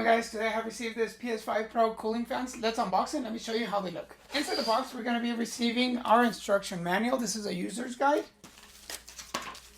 guys, today I have received this PS5 Pro cooling fans. Let's unbox it and let me show you how they look. Inside the box we're going to be receiving our instruction manual. This is a user's guide.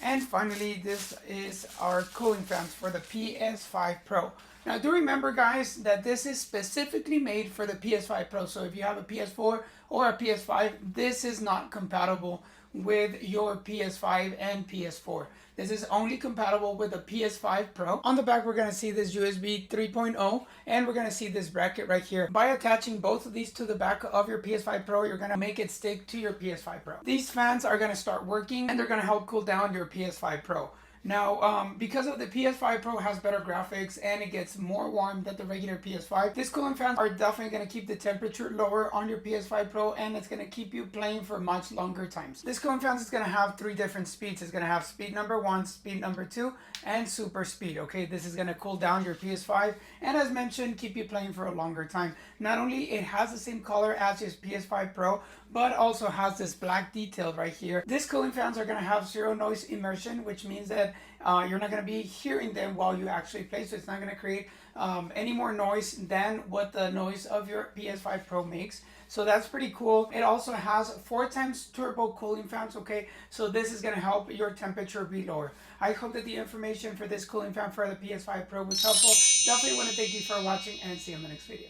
And finally, this is our cooling fans for the PS5 Pro. Now do remember guys that this is specifically made for the PS5 Pro. So if you have a PS4 or a PS5, this is not compatible with your PS5 and PS4. This is only compatible with the PS5 Pro. On the back we're going to see this USB 3.0 and we're going to see this bracket right here. By attaching both of these to the back of your PS5 Pro, you're going to make it stick to your PS5 Pro. These fans are going to start working and they're going to help cool down your PS5 Pro. Now, because of the PS5 Pro has better graphics and it gets more warm than the regular PS5, these cooling fans are definitely going to keep the temperature lower on your PS5 Pro and it's going to keep you playing for much longer times. This cooling fan is going to have 3 different speeds. It's going to have speed number 1, speed number 2, and super speed. Okay, this is going to cool down your PS5 and as mentioned, keep you playing for a longer time. Not only it has the same color as your PS5 Pro, but also has this black detail right here. These cooling fans are going to have zero noise immersion, which means that you're not going to be hearing them while you actually play, so it's not going to create any more noise than what the noise of your PS5 Pro makes. So that's pretty cool. It also has 4 times turbo cooling fans, okay? So this is going to help your temperature be lower. I hope that the information for this cooling fan for the PS5 Pro was helpful. Definitely want to thank you for watching and see you in the next video.